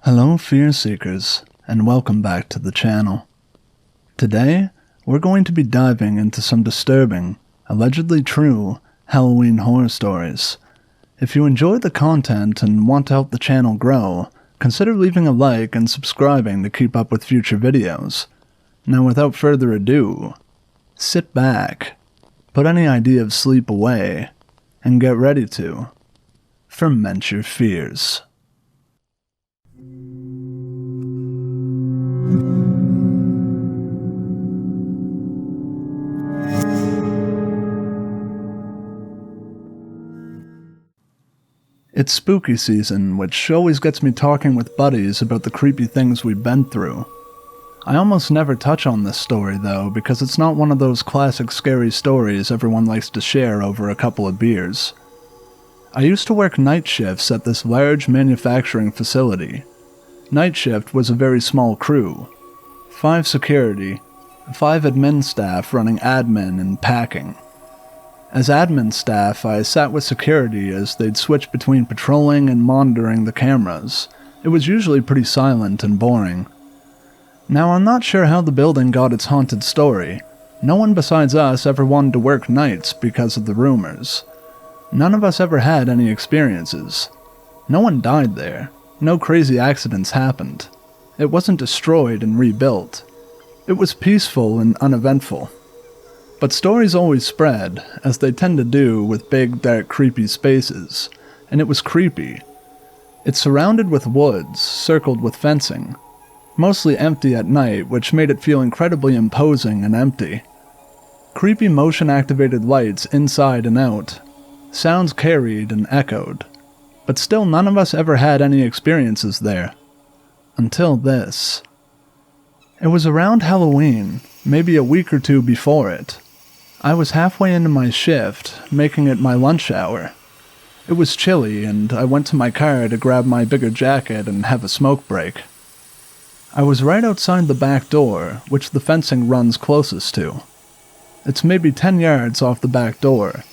Hello Fear Seekers, and welcome back to the channel. Today, we're going to be diving into some disturbing, allegedly true, Halloween horror stories. If you enjoy the content and want to help the channel grow, consider leaving a like and subscribing to keep up with future videos. Now without further ado, sit back, put any idea of sleep away, and get ready to ferment your fears. It's spooky season, which always gets me talking with buddies about the creepy things we've been through. I almost never touch on this story though, because it's not one of those classic scary stories everyone likes to share over a couple of beers. I used to work night shifts at this large manufacturing facility. Night shift was a very small crew. 5 security, 5 admin staff running admin and packing. As admin staff, I sat with security as they'd switch between patrolling and monitoring the cameras. It was usually pretty silent and boring. Now, I'm not sure how the building got its haunted story. No one besides us ever wanted to work nights because of the rumors. None of us ever had any experiences. No one died there. No crazy accidents happened. It wasn't destroyed and rebuilt. It was peaceful and uneventful. But stories always spread, as they tend to do with big, dark, creepy spaces, and it was creepy. It's surrounded with woods, circled with fencing, mostly empty at night, which made it feel incredibly imposing and empty. Creepy motion-activated lights inside and out, sounds carried and echoed, but still none of us ever had any experiences there. Until this. It was around Halloween, maybe a week or two before it. I was halfway into my shift, making it my lunch hour. It was chilly, and I went to my car to grab my bigger jacket and have a smoke break. I was right outside the back door, which the fencing runs closest to. It's maybe 10 yards off the back door.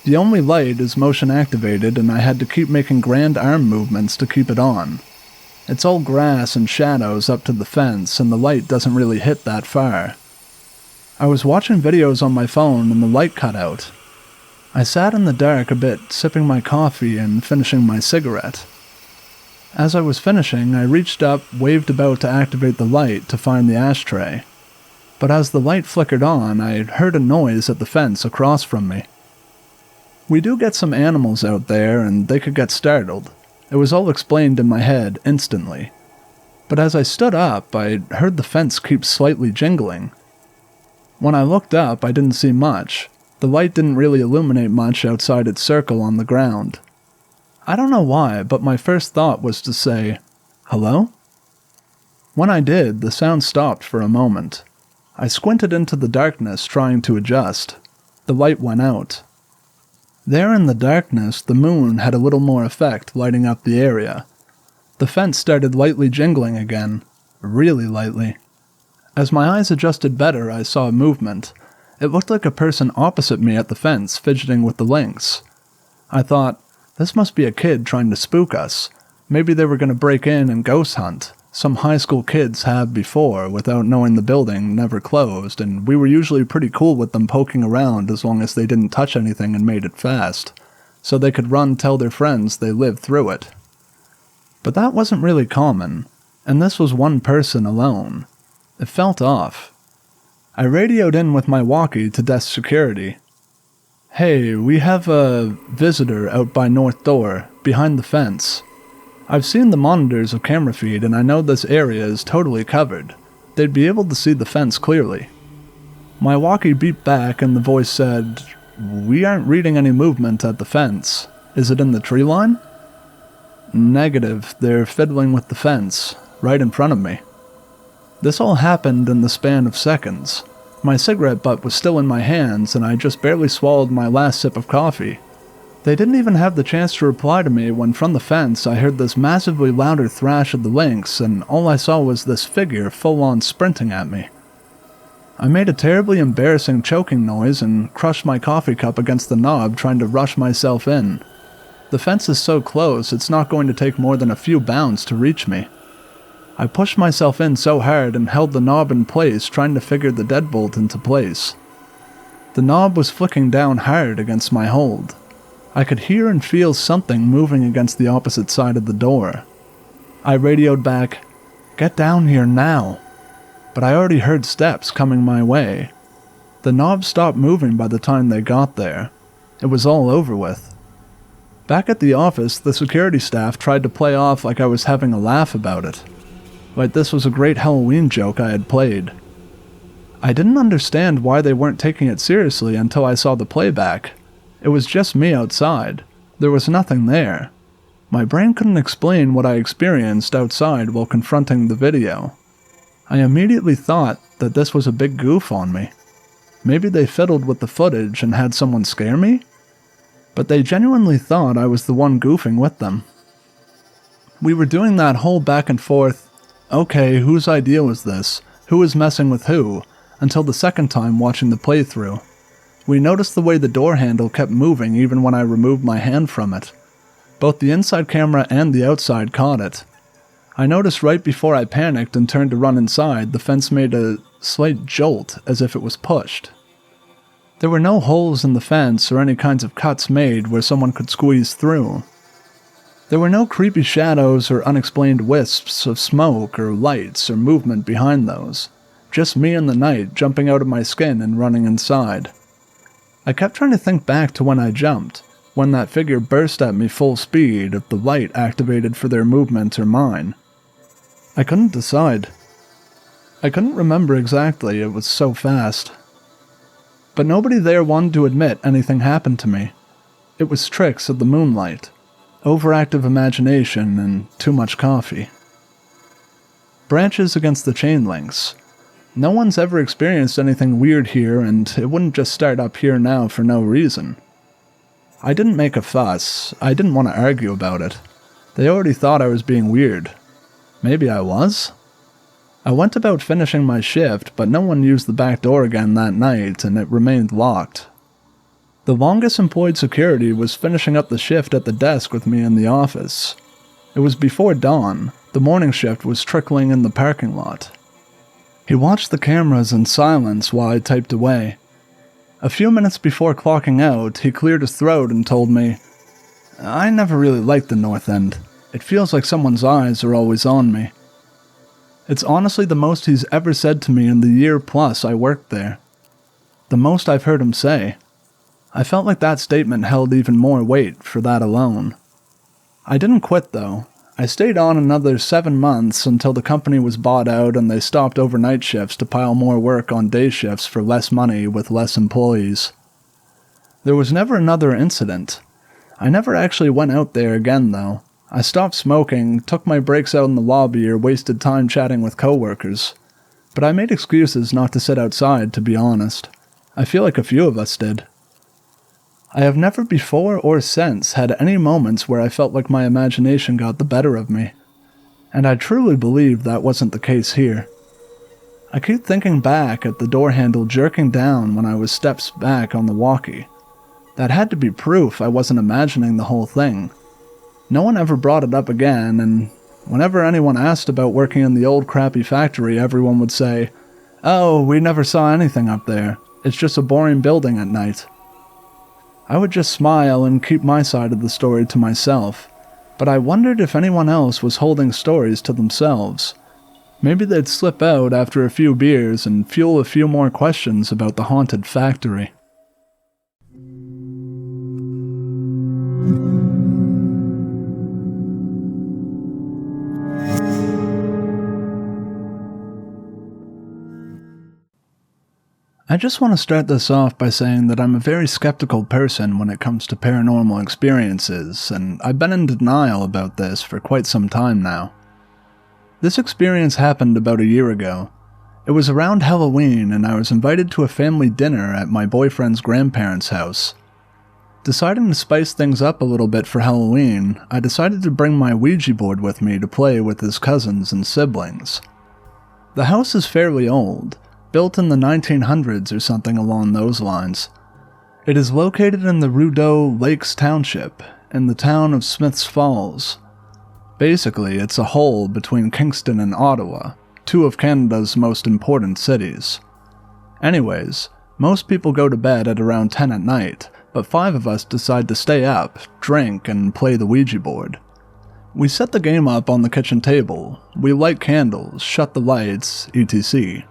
The only light is motion activated, and I had to keep making grand arm movements to keep it on. It's all grass and shadows up to the fence, and the light doesn't really hit that far. I was watching videos on my phone and the light cut out. I sat in the dark a bit, sipping my coffee and finishing my cigarette. As I was finishing, I reached up, waved about to activate the light to find the ashtray. But as the light flickered on, I heard a noise at the fence across from me. We do get some animals out there, and they could get startled. It was all explained in my head instantly. But as I stood up, I heard the fence keep slightly jingling. When I looked up, I didn't see much. The light didn't really illuminate much outside its circle on the ground. I don't know why, but my first thought was to say, "Hello?" When I did, the sound stopped for a moment. I squinted into the darkness, trying to adjust. The light went out. There in the darkness, the moon had a little more effect, lighting up the area. The fence started lightly jingling again, really lightly. As my eyes adjusted better, I saw movement. It looked like a person opposite me at the fence, fidgeting with the links. I thought, this must be a kid trying to spook us. Maybe they were going to break in and ghost hunt. Some high school kids have before, without knowing the building never closed, and we were usually pretty cool with them poking around as long as they didn't touch anything and made it fast, so they could run tell their friends they lived through it. But that wasn't really common, and this was one person alone. It felt off. I radioed in with my walkie to desk security. "Hey, we have a visitor out by north door, behind the fence. I've seen the monitors of camera feed and I know this area is totally covered. They'd be able to see the fence clearly." My walkie beeped back and the voice said, "We aren't reading any movement at the fence. Is it in the tree line?" "Negative, they're fiddling with the fence, right in front of me." This all happened in the span of seconds. My cigarette butt was still in my hands, and I just barely swallowed my last sip of coffee. They didn't even have the chance to reply to me when from the fence I heard this massively louder thrash of the lynx, and all I saw was this figure full-on sprinting at me. I made a terribly embarrassing choking noise and crushed my coffee cup against the knob, trying to rush myself in. The fence is so close, it's not going to take more than a few bounds to reach me. I pushed myself in so hard and held the knob in place, trying to figure the deadbolt into place. The knob was flicking down hard against my hold. I could hear and feel something moving against the opposite side of the door. I radioed back, "Get down here now." But I already heard steps coming my way. The knob stopped moving by the time they got there. It was all over with. Back at the office, the security staff tried to play off like I was having a laugh about it. Like this was a great Halloween joke I had played. I didn't understand why they weren't taking it seriously until I saw the playback. It was just me outside. There was nothing there. My brain couldn't explain what I experienced outside while confronting the video. I immediately thought that this was a big goof on me. Maybe they fiddled with the footage and had someone scare me? But they genuinely thought I was the one goofing with them. We were doing that whole back and forth, okay, whose idea was this? Who was messing with who? Until the second time watching the playthrough. We noticed the way the door handle kept moving even when I removed my hand from it. Both the inside camera and the outside caught it. I noticed right before I panicked and turned to run inside, the fence made a slight jolt as if it was pushed. There were no holes in the fence or any kinds of cuts made where someone could squeeze through. There were no creepy shadows or unexplained wisps of smoke or lights or movement behind those. Just me in the night jumping out of my skin and running inside. I kept trying to think back to when I jumped, when that figure burst at me full speed, if the light activated for their movement or mine. I couldn't decide. I couldn't remember exactly, it was so fast. But nobody there wanted to admit anything happened to me. It was tricks of the moonlight, overactive imagination, and too much coffee. Branches against the chain links. No one's ever experienced anything weird here, and it wouldn't just start up here now for no reason. I didn't make a fuss. I didn't want to argue about it. They already thought I was being weird. Maybe I was? I went about finishing my shift, but no one used the back door again that night, and it remained locked. The longest employed security was finishing up the shift at the desk with me in the office. It was before dawn. The morning shift was trickling in the parking lot. He watched the cameras in silence while I typed away. A few minutes before clocking out, he cleared his throat and told me, "I never really liked the North End. It feels like someone's eyes are always on me." It's honestly the most he's ever said to me in the year plus I worked there. The most I've heard him say. I felt like that statement held even more weight for that alone. I didn't quit though. I stayed on another 7 months until the company was bought out and they stopped overnight shifts to pile more work on day shifts for less money with less employees. There was never another incident. I never actually went out there again though. I stopped smoking, took my breaks out in the lobby or wasted time chatting with coworkers. But I made excuses not to sit outside, to be honest. I feel like a few of us did. I have never before or since had any moments where I felt like my imagination got the better of me. And I truly believe that wasn't the case here. I keep thinking back at the door handle jerking down when I was steps back on the walkie. That had to be proof I wasn't imagining the whole thing. No one ever brought it up again, and whenever anyone asked about working in the old crappy factory, everyone would say, "Oh, we never saw anything up there. It's just a boring building at night." I would just smile and keep my side of the story to myself, but I wondered if anyone else was holding stories to themselves. Maybe they'd slip out after a few beers and fuel a few more questions about the haunted factory. I just want to start this off by saying that I'm a very skeptical person when it comes to paranormal experiences, and I've been in denial about this for quite some time now. This experience happened about a year ago. It was around Halloween, and I was invited to a family dinner at my boyfriend's grandparents' house. Deciding to spice things up a little bit for Halloween, I decided to bring my Ouija board with me to play with his cousins and siblings. The house is fairly old, built in the 1900s or something along those lines. It is located in the Rudeau Lakes Township, in the town of Smiths Falls. Basically, it's a hole between Kingston and Ottawa, two of Canada's most important cities. Anyways, most people go to bed at around 10 at night, but 5 of us decide to stay up, drink, and play the Ouija board. We set the game up on the kitchen table, we light candles, shut the lights, etc.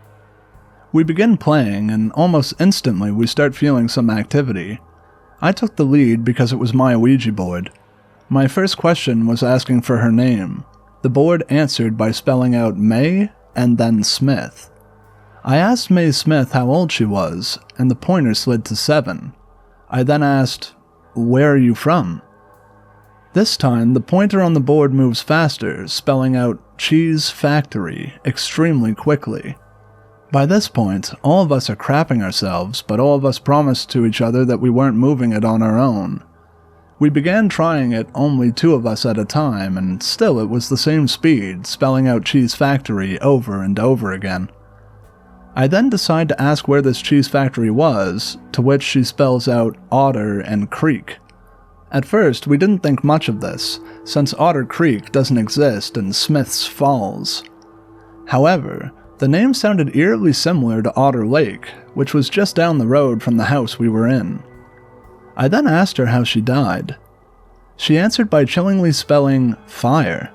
We begin playing, and almost instantly we start feeling some activity. I took the lead because it was my Ouija board. My first question was asking for her name. The board answered by spelling out May and then Smith. I asked May Smith how old she was, and the pointer slid to 7. I then asked, "Where are you from?" This time, the pointer on the board moves faster, spelling out Cheese Factory extremely quickly. By this point, all of us are crapping ourselves, but all of us promised to each other that we weren't moving it on our own. We began trying it only 2 of us at a time, and still it was the same speed, spelling out Cheese Factory over and over again. I then decide to ask where this cheese factory was, to which she spells out Otter and Creek. At first, we didn't think much of this, since Otter Creek doesn't exist in Smiths Falls. However, the name sounded eerily similar to Otter Lake, which was just down the road from the house we were in. I then asked her how she died. She answered by chillingly spelling fire.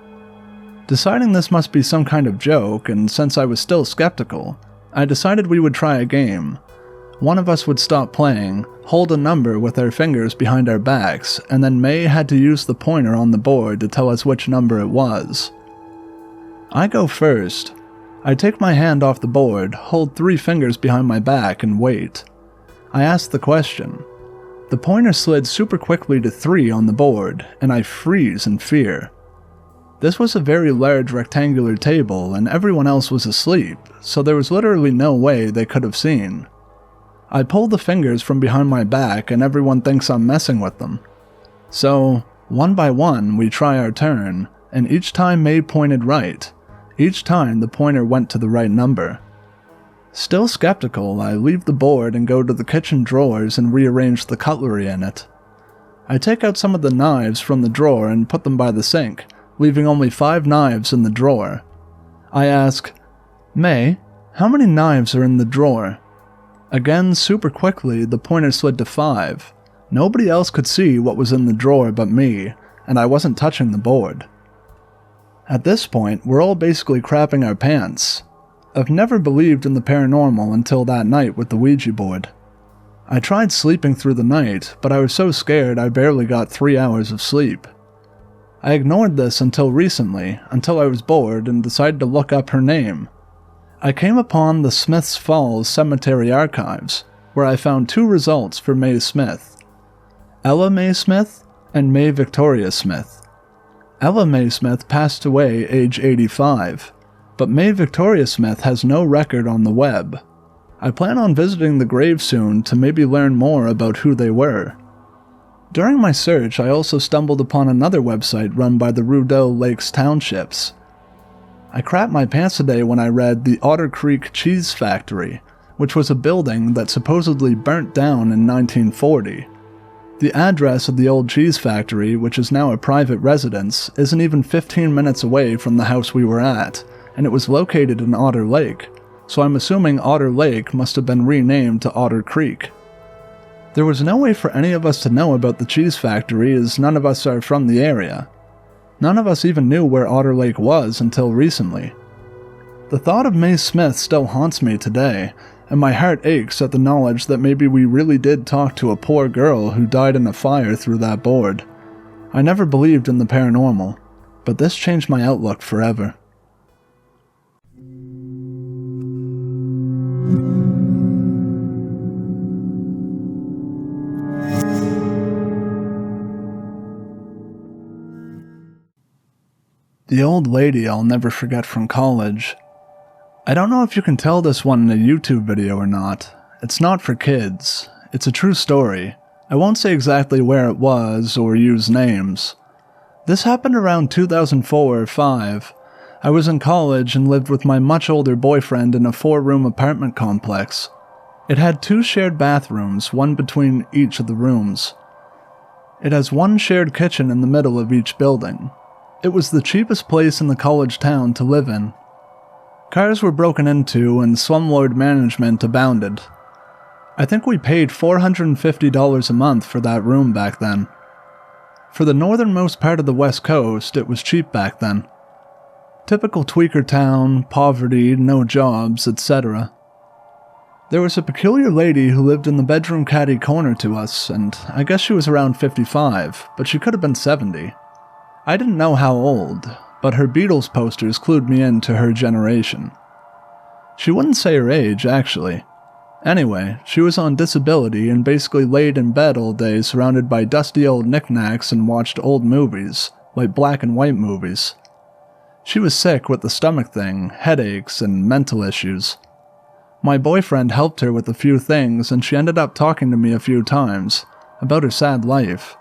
Deciding this must be some kind of joke, and since I was still skeptical, I decided we would try a game. One of us would stop playing, hold a number with our fingers behind our backs, and then May had to use the pointer on the board to tell us which number it was. I go first. I take my hand off the board, hold 3 fingers behind my back, and wait. I ask the question. The pointer slid super quickly to 3 on the board, and I freeze in fear. This was a very large rectangular table, and everyone else was asleep, so there was literally no way they could have seen. I pull the fingers from behind my back, and everyone thinks I'm messing with them. So, one by one, we try our turn, and each time May pointed right. Each time the pointer went to the right number. Still skeptical, I leave the board and go to the kitchen drawers and rearrange the cutlery in it. I take out some of the knives from the drawer and put them by the sink, leaving only 5 knives in the drawer. I ask, "May, how many knives are in the drawer?" Again, super quickly, the pointer slid to 5. Nobody else could see what was in the drawer but me, and I wasn't touching the board. At this point, we're all basically crapping our pants. I've never believed in the paranormal until that night with the Ouija board. I tried sleeping through the night, but I was so scared I barely got 3 hours of sleep. I ignored this until recently, until I was bored and decided to look up her name. I came upon the Smiths Falls Cemetery Archives, where I found 2 results for May Smith. Ella May Smith and May Victoria Smith. Ella May Smith passed away age 85, but May Victoria Smith has no record on the web. I plan on visiting the grave soon to maybe learn more about who they were. During my search, I also stumbled upon another website run by the Rideau Lakes Townships. I crapped my pants today when I read the Otter Creek Cheese Factory, which was a building that supposedly burnt down in 1940. The address of the old cheese factory, which is now a private residence, isn't even 15 minutes away from the house we were at, and it was located in Otter Lake, so I'm assuming Otter Lake must have been renamed to Otter Creek. There was no way for any of us to know about the cheese factory as none of us are from the area. None of us even knew where Otter Lake was until recently. The thought of May Smith still haunts me today, and my heart aches at the knowledge that maybe we really did talk to a poor girl who died in a fire through that board. I never believed in the paranormal, but this changed my outlook forever. The old lady I'll never forget from college. I don't know if you can tell this one in a YouTube video or not. It's not for kids. It's a true story. I won't say exactly where it was or use names. This happened around 2004 or 5. I was in college and lived with my much older boyfriend in a 4-room apartment complex. It had 2 shared bathrooms, one between each of the rooms. It has one shared kitchen in the middle of each building. It was the cheapest place in the college town to live in. Cars were broken into and slumlord management abounded. I think we paid $450 a month for that room back then. For the northernmost part of the West Coast, it was cheap back then. Typical tweaker town, poverty, no jobs, etc. There was a peculiar lady who lived in the bedroom caddy corner to us, and I guess she was around 55, but she could have been 70. I didn't know how old, but her Beatles posters clued me into her generation. She wouldn't say her age, actually. Anyway, she was on disability and basically laid in bed all day surrounded by dusty old knickknacks and watched old movies, like black and white movies. She was sick with the stomach thing, headaches, and mental issues. My boyfriend helped her with a few things, and she ended up talking to me a few times about her sad life.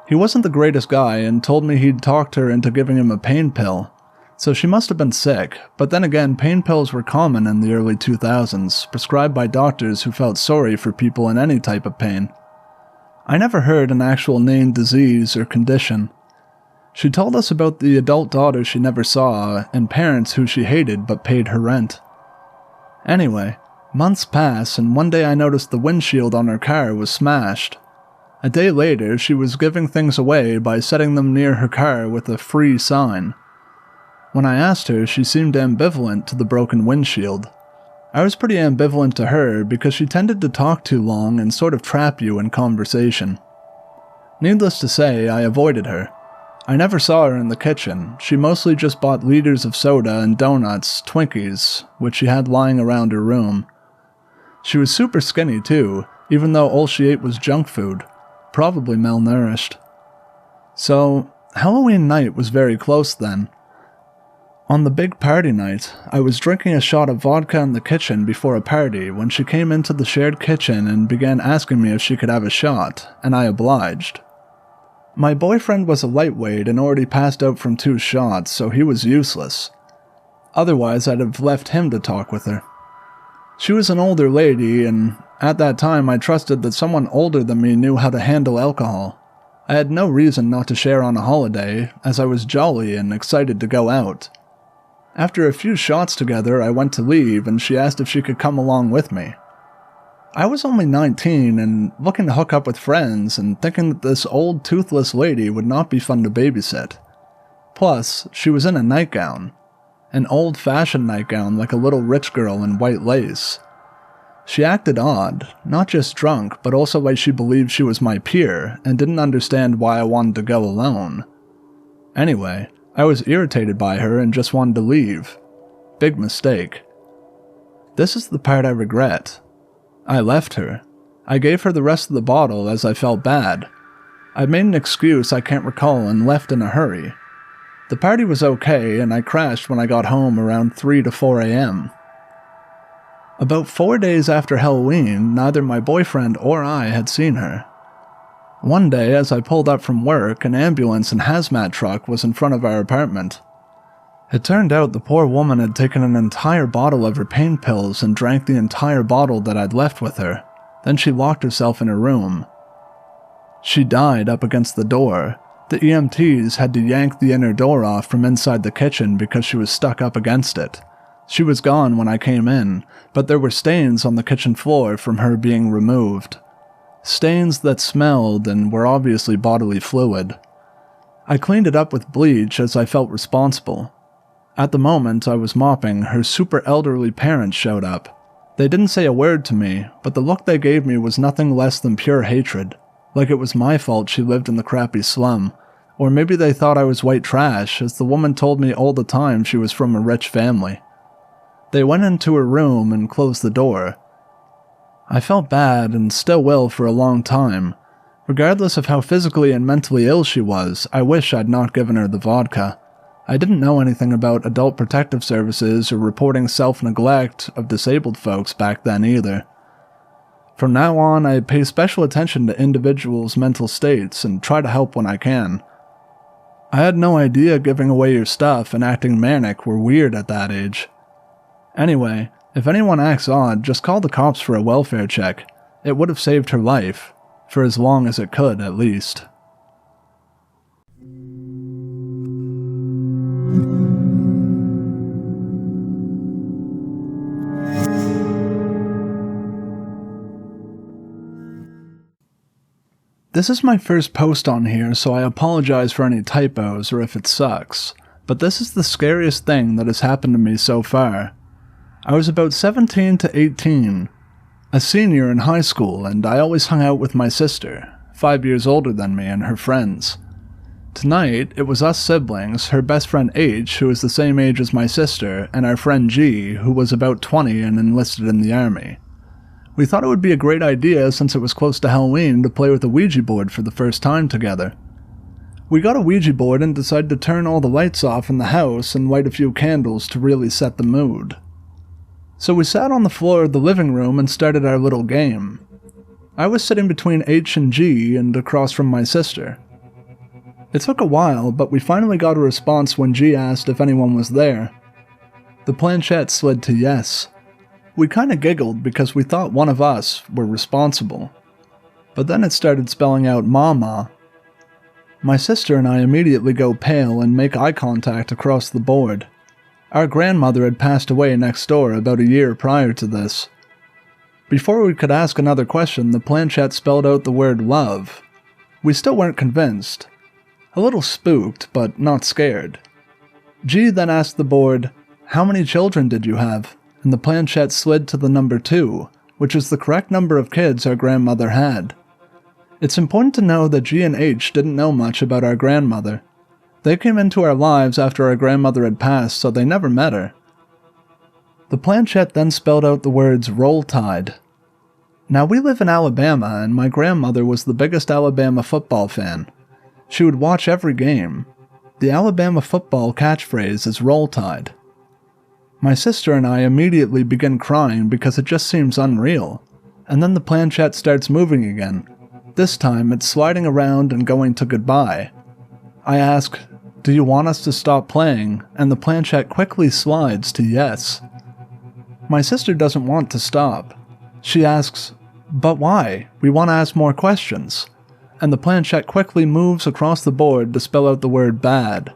He wasn't the greatest guy and told me he'd talked her into giving him a pain pill, so she must have been sick, but then again, pain pills were common in the early 2000s, prescribed by doctors who felt sorry for people in any type of pain. I never heard an actual named disease or condition. She told us about the adult daughter she never saw and parents who she hated but paid her rent. Anyway, months pass and one day I noticed the windshield on her car was smashed. A day later, she was giving things away by setting them near her car with a free sign. When I asked her, she seemed ambivalent to the broken windshield. I was pretty ambivalent to her because she tended to talk too long and sort of trap you in conversation. Needless to say, I avoided her. I never saw her in the kitchen. She mostly just bought liters of soda and donuts, Twinkies, which she had lying around her room. She was super skinny too, even though all she ate was junk food, probably malnourished. So, Halloween night was very close then. On the big party night, I was drinking a shot of vodka in the kitchen before a party when she came into the shared kitchen and began asking me if she could have a shot, and I obliged. My boyfriend was a lightweight and already passed out from 2 shots, so he was useless. Otherwise, I'd have left him to talk with her. She was an older lady, and at that time I trusted that someone older than me knew how to handle alcohol. I had no reason not to share on a holiday, as I was jolly and excited to go out. After a few shots together, I went to leave, and she asked if she could come along with me. I was only 19 and looking to hook up with friends and thinking that this old toothless lady would not be fun to babysit. Plus, she was in a nightgown. An old-fashioned nightgown like a little rich girl in white lace. She acted odd, not just drunk, but also like she believed she was my peer and didn't understand why I wanted to go alone. Anyway, I was irritated by her and just wanted to leave. Big mistake. This is the part I regret. I left her. I gave her the rest of the bottle as I felt bad. I made an excuse I can't recall and left in a hurry. The party was okay and I crashed when I got home around 3 to 4 a.m. About 4 days after Halloween, neither my boyfriend or I had seen her. One day, as I pulled up from work, an ambulance and hazmat truck was in front of our apartment. It turned out the poor woman had taken an entire bottle of her pain pills and drank the entire bottle that I'd left with her. Then she locked herself in her room. She died up against the door. The EMTs had to yank the inner door off from inside the kitchen because she was stuck up against it. She was gone when I came in, but there were stains on the kitchen floor from her being removed. Stains that smelled and were obviously bodily fluid. I cleaned it up with bleach as I felt responsible. At the moment I was mopping, her super elderly parents showed up. They didn't say a word to me, but the look they gave me was nothing less than pure hatred, like it was my fault she lived in the crappy slum, or maybe they thought I was white trash, as the woman told me all the time she was from a rich family. They went into her room and closed the door. I felt bad and still will for a long time. Regardless of how physically and mentally ill she was, I wish I'd not given her the vodka. I didn't know anything about adult protective services or reporting self-neglect of disabled folks back then either. From now on, I pay special attention to individuals' mental states and try to help when I can. I had no idea giving away your stuff and acting manic were weird at that age. Anyway, if anyone acts odd, just call the cops for a welfare check. It would have saved her life. For as long as it could, at least. This is my first post on here, so I apologize for any typos or if it sucks, but this is the scariest thing that has happened to me so far. I was about 17 to 18, a senior in high school, and I always hung out with my sister, 5 years older than me, and her friends. Tonight, it was us siblings, her best friend H, who is the same age as my sister, and our friend G, who was about 20 and enlisted in the army. We thought it would be a great idea, since it was close to Halloween, to play with a Ouija board for the first time together. We got a Ouija board and decided to turn all the lights off in the house and light a few candles to really set the mood. So we sat on the floor of the living room and started our little game. I was sitting between H and G and across from my sister. It took a while, but we finally got a response when G asked if anyone was there. The planchette slid to yes. We kinda giggled because we thought one of us were responsible. But then it started spelling out Mama. My sister and I immediately go pale and make eye contact across the board. Our grandmother had passed away next door about a year prior to this. Before we could ask another question, the planchette spelled out the word love. We still weren't convinced. A little spooked, but not scared. G then asked the board, "How many children did you have?" And the planchette slid to the number 2, which is the correct number of kids our grandmother had. It's important to know that G and H didn't know much about our grandmother. They came into our lives after our grandmother had passed, so they never met her. The planchette then spelled out the words Roll Tide. Now we live in Alabama, and my grandmother was the biggest Alabama football fan. She would watch every game. The Alabama football catchphrase is Roll Tide. My sister and I immediately begin crying because it just seems unreal. And then the planchette starts moving again. This time it's sliding around and going to goodbye. I ask, "Do you want us to stop playing?" And the planchette quickly slides to yes. My sister doesn't want to stop. She asks, "But why? We want to ask more questions." And the planchette quickly moves across the board to spell out the word bad.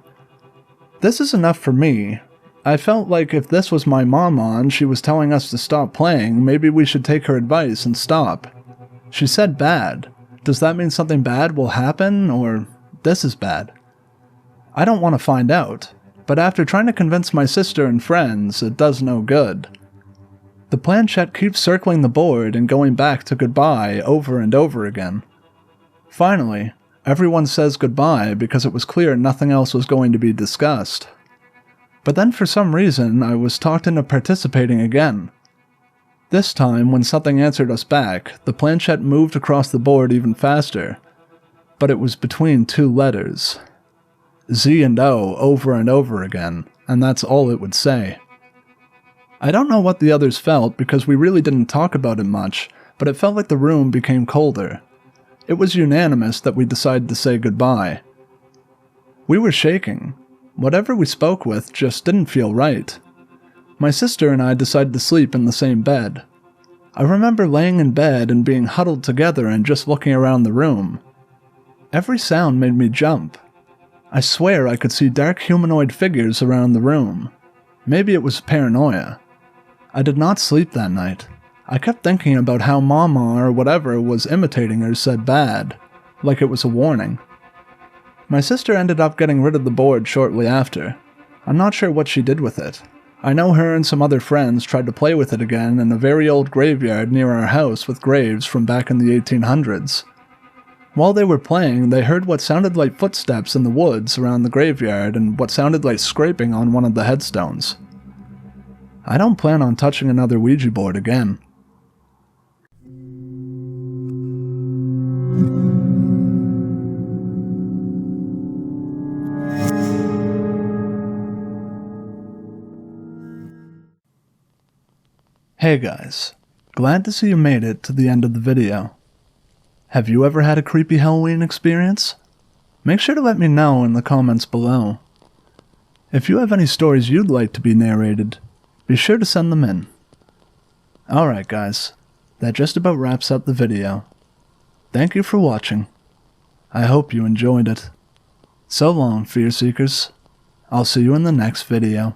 This is enough for me. I felt like if this was my mama and she was telling us to stop playing, maybe we should take her advice and stop. She said bad. Does that mean something bad will happen, or this is bad? I don't want to find out, but after trying to convince my sister and friends, it does no good. The planchette keeps circling the board and going back to goodbye over and over again. Finally, everyone says goodbye because it was clear nothing else was going to be discussed. But then for some reason, I was talked into participating again. This time, when something answered us back, the planchette moved across the board even faster. But it was between 2 letters. Z and O over and over again, and that's all it would say. I don't know what the others felt because we really didn't talk about it much, but it felt like the room became colder. It was unanimous that we decided to say goodbye. We were shaking. Whatever we spoke with just didn't feel right. My sister and I decided to sleep in the same bed. I remember laying in bed and being huddled together and just looking around the room. Every sound made me jump. I swear I could see dark humanoid figures around the room. Maybe it was paranoia. I did not sleep that night. I kept thinking about how Mama or whatever was imitating her said bad, like it was a warning. My sister ended up getting rid of the board shortly after. I'm not sure what she did with it. I know her and some other friends tried to play with it again in a very old graveyard near our house with graves from back in the 1800s. While they were playing, they heard what sounded like footsteps in the woods around the graveyard and what sounded like scraping on one of the headstones. I don't plan on touching another Ouija board again. Hey guys, glad to see you made it to the end of the video. Have you ever had a creepy Halloween experience? Make sure to let me know in the comments below. If you have any stories you'd like to be narrated, be sure to send them in. Alright guys, that just about wraps up the video. Thank you for watching. I hope you enjoyed it. So long, Fear Seekers. I'll see you in the next video.